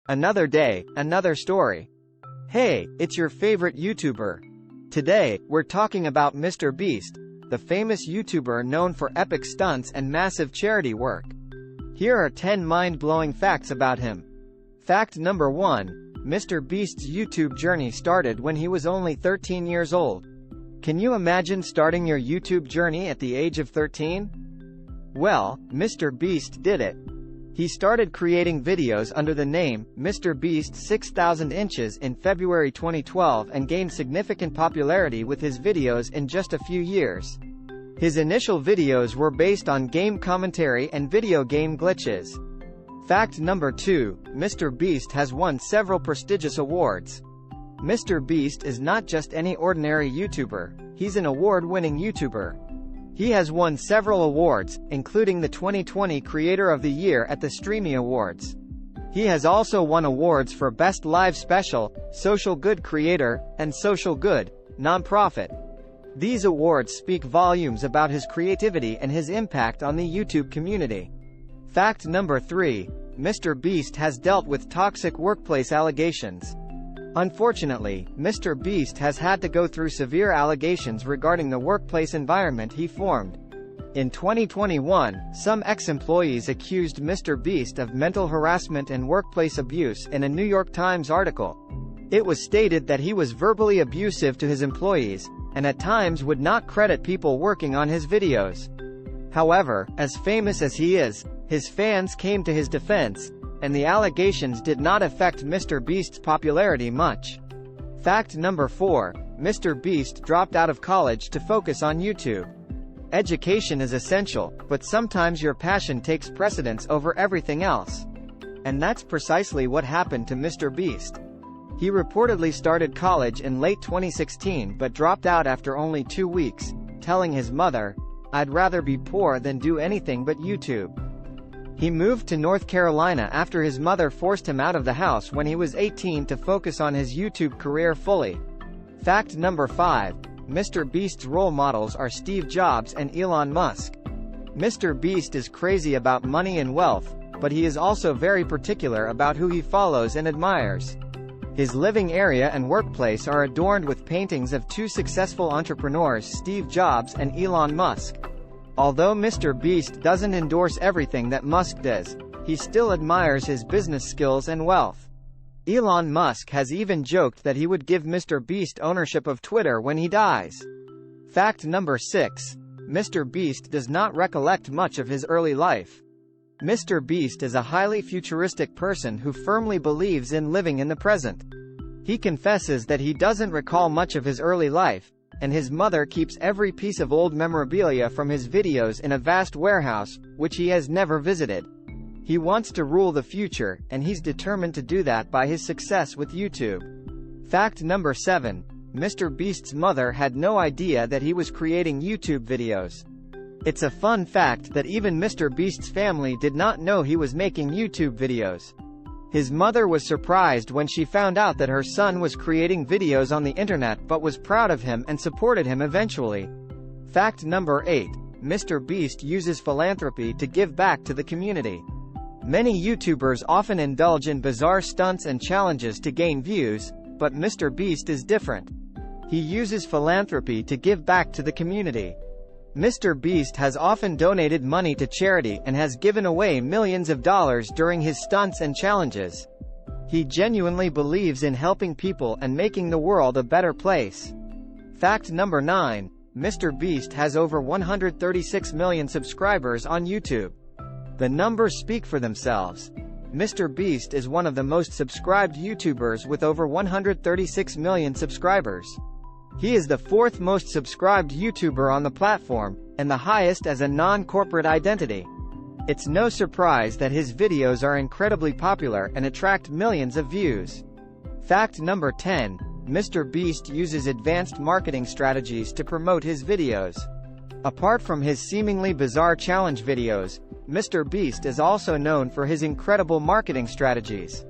Another day, another story. Hey, it's your favorite YouTuber. Today, we're talking about mrbeast, the famous YouTuber known for epic stunts and massive charity work. Here are 10 mind-blowing facts about him. Fact number 1. mrbeast's YouTube journey started when he was only 13 years old. Can you imagine starting your YouTube journey at the age of 13? Well, mrbeast did it. He started creating videos under the name mrbeast 6000 inches in February 2012 and gained significant popularity with his videos in just a few years. His initial videos were based on game commentary and video game glitches. Fact number 2. mrbeast has won several prestigious awards. mrbeast is not just any ordinary YouTuber, he's an award-winning YouTuber. He has won several awards, including the 2020 Creator of the Year at the Streamy Awards. He has also won awards for Best Live Special, Social Good Creator, and Social Good, Nonprofit. These awards speak volumes about his creativity and his impact on the YouTube community. Fact number 3. mrbeast has dealt with toxic workplace allegations. Unfortunately, mrbeast has had to go through severe allegations regarding the workplace environment he formed. In 2021, some ex-employees accused mrbeast of mental harassment and workplace abuse in a New York Times article. It was stated that he was verbally abusive to his employees, and at times would not credit people working on his videos. However, as famous as he is, his fans came to his defense, and the allegations did not affect mrbeast's popularity much. Fact number 4. mrbeast dropped out of college to focus on YouTube. Education is essential, but sometimes your passion takes precedence over everything else. And that's precisely what happened to mrbeast. He reportedly started college in late 2016 but dropped out after only 2 weeks, telling his mother, "I'd rather be poor than do anything but YouTube." He moved to North Carolina after his mother forced him out of the house when he was 18 to focus on his YouTube career fully. Fact number 5. mrbeast's role models are Steve Jobs and Elon Musk. mrbeast is crazy about money and wealth, but he is also very particular about who he follows and admires. His living area and workplace are adorned with paintings of two successful entrepreneurs, Steve Jobs and Elon Musk. Although mrbeast doesn't endorse everything that Musk does, he still admires his business skills and wealth. Elon Musk has even joked that he would give mrbeast ownership of Twitter when he dies. Fact number 6. mrbeast does not recollect much of his early life. mrbeast is a highly futuristic person who firmly believes in living in the present. He confesses that he doesn't recall much of his early life, and his mother keeps every piece of old memorabilia from his videos in a vast warehouse, which he has never visited. He wants to rule the future, and he's determined to do that by his success with YouTube. Fact number 7. mrbeast's mother had no idea that he was creating YouTube videos. It's a fun fact that even mrbeast's family did not know he was making YouTube videos. His mother was surprised when she found out that her son was creating videos on the internet but was proud of him and supported him eventually. Fact number 8. mrbeast uses philanthropy to give back to the community. Many YouTubers often indulge in bizarre stunts and challenges to gain views, but mrbeast is different. He uses philanthropy to give back to the community. mrbeast has often donated money to charity and has given away millions of dollars during his stunts and challenges. He genuinely believes in helping people and making the world a better place. Fact number 9. mrbeast has over 136 million subscribers on YouTube. The numbers speak for themselves. mrbeast is one of the most subscribed YouTubers with over 136 million subscribers. He is the 4th most subscribed YouTuber on the platform, and the highest as a non-corporate identity. It's no surprise that his videos are incredibly popular and attract millions of views. Fact number 10. mrbeast uses advanced marketing strategies to promote his videos. Apart from his seemingly bizarre challenge videos, mrbeast is also known for his incredible marketing strategies.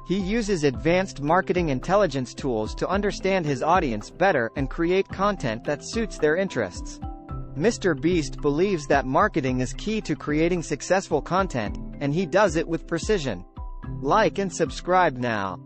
He uses advanced marketing intelligence tools to understand his audience better and create content that suits their interests. mrbeast believes that marketing is key to creating successful content, and he does it with precision. Like and subscribe now.